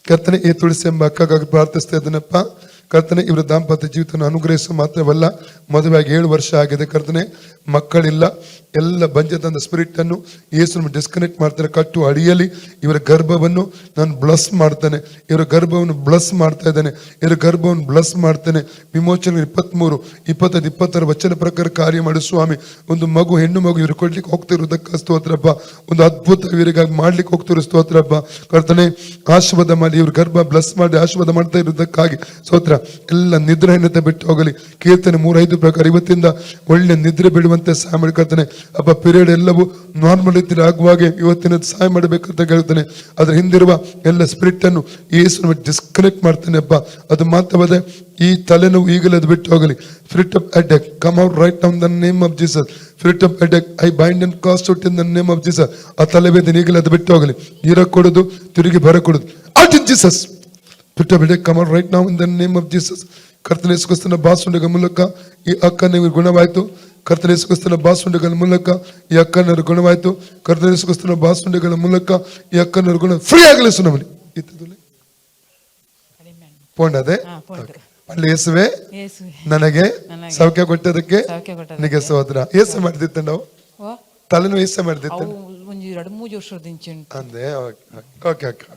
ಕರ್ತನೆ ಈ ತುಳಸಿ ಎಂಬ ಅಕ್ಕಗಾಗಿ ಪ್ರಾರ್ಥಿಸ್ತಾ ಇದ್ದೇನಪ್ಪ. ಕರ್ತನೆ ಇವರ ದಾಂಪತ್ಯ ಜೀವಿತ ಅನುಗ್ರಹಿಸು ಮಾತ್ರವಲ್ಲ, ಮದುವೆಯಾಗಿ 7 ವರ್ಷ ಆಗಿದೆ ಕರ್ತನೆ, ಮಕ್ಕಳಿಲ್ಲ. ಎಲ್ಲ ಬಂಜದಂತ ಸ್ಪಿರಿಟ್ ಅನ್ನು ಯೇಸುವನ್ನು ಡಿಸ್ಕನೆಕ್ಟ್ ಮಾಡ್ತಾರೆ. ಕಟ್ಟು ಅಡಿಯಲ್ಲಿ ಇವರ ಗರ್ಭವನ್ನು ನಾನು ಬ್ಲಸ್ ಮಾಡ್ತೇನೆ, ಇವರ ಗರ್ಭವನ್ನು ಬ್ಲಸ್ ಮಾಡ್ತಾ ಇದ್ದೇನೆ, ಇವರ ಗರ್ಭವನ್ನು ಬ್ಲಸ್ ಮಾಡ್ತೇನೆ. ವಿಮೋಚನೆ 23, 25, 26 ವಚನ ಪ್ರಕಾರ ಕಾರ್ಯ ಮಾಡಿ ಸ್ವಾಮಿ. ಒಂದು ಮಗು, ಹೆಣ್ಣು ಮಗು ಇವರು ಕೊಡ್ಲಿಕ್ಕೆ ಹೋಗ್ತಿರೋದಕ್ಕೆ ಸ್ತೋತ್ರಪ್ಪ. ಒಂದು ಅದ್ಭುತ ಇವರಿಗಾಗಿ ಮಾಡ್ಲಿಕ್ಕೆ ಹೋಗ್ತಿರೋ ಸ್ತೋತ್ರಪ್ಪ. ಕರ್ತನೆ ಆಶೀರ್ವಾದ ಮಾಡಿ, ಇವ್ರ ಗರ್ಭ ಬ್ಲಸ್ ಮಾಡಿ ಆಶೀರ್ವಾದ ಮಾಡ್ತಾ ಇರೋದಕ್ಕಾಗಿ ಸ್ತೋತ್ರ. ಎಲ್ಲ ನಿದ್ರೆಹೀನತೆ ಬಿಟ್ಟು ಹೋಗಲಿ. ಕೀರ್ತನೆ 3:5 ಪ್ರಕಾರ ಇವತ್ತಿಂದ ಒಳ್ಳೆ ನಿದ್ರೆ ಬಿಡುವಂತೆ ಸಹಾಯ ಮಾಡಿ ಕರ್ತನೆ. ಅಪ್ಪ ಪೀರಿಯಡ್ ಎಲ್ಲವೂ ನಾರ್ಮಲ್ ರೀತಿಯಲ್ಲಿ ಆಗುವಾಗೆ ಇವತ್ತಿನ ಸಹಾಯ ಮಾಡಬೇಕಂತ ಹೇಳ್ತಾನೆ. ಅದ್ರ ಹಿಂದಿರುವ ಎಲ್ಲ ಸ್ಪಿರಿಟ್ ಅನ್ನು ಯೇಸುವನ್ನು ಡಿಸ್ಕನೆಕ್ಟ್ ಮಾಡ್ತಾನೆ ಅಪ್ಪ. ಅದು ಮಾತ್ರವದೇ ಈ ತಲೆನೋವು ಈಗಲೇ ಅದು ಬಿಟ್ಟು ಹೋಗಲಿ. Spirit of attack come out right now in the name of Jesus. Spirit of attack I bind and cast out in the name of Jesus. ಆ ತಲೆವೇದನೆ ಈಗಲೇ ಅದು ಬಿಟ್ಟು ಹೋಗಲಿ. ನೀರ ಕೊಡುದು, ತಿರುಗಿ ಬರ ಕೊಡುದು, out in Jesus. Spirit of attack come out right now in the name of Jesus. ಕರ್ತನ ಯೇಸು ಕ್ರಿಸ್ತನ ಬಾಸುಂಡೆಗಳ ಮೂಲಕ ಈ ಅಕ್ಕನ ಗುಣವಾಯಿತು. ಕರ್ತನ ಯೇಸು ಕ್ರಿಸ್ತನ ಬಾಸುಂಡೆಗಳ ಮೂಲಕ ಈ ಅಕ್ಕನರು ಗುಣವಾಯಿತು. ಕರ್ತನ ಯೇಸು ಕ್ರಿಸ್ತನ ಬಾಸುಂಡೆಗಳ ಮೂಲಕ ಈ ಅಕ್ಕನರು ಗುಣ ಫ್ರೀ ಆಗಲಿ ಸುನಮನಿ ಪೋಂಡದೆ ಅಲ್ಲಿ ಯೇಸುವೆ ನನಗೆ ಸೌಖ್ಯ ಕೊಟ್ಟದಕ್ಕೆ ನಿನಗೆ ಸ್ತೋತ್ರ. ಏಸು ಮಾಡಿದಿತ್ತ ನಾವು ತಲೆನೋವು ಏಸು ಮಾಡಿದಿತ್ತ ಒಂದು 2-3 ವರ್ಷದಿಂದ ಅಂದೆ. Okay okay.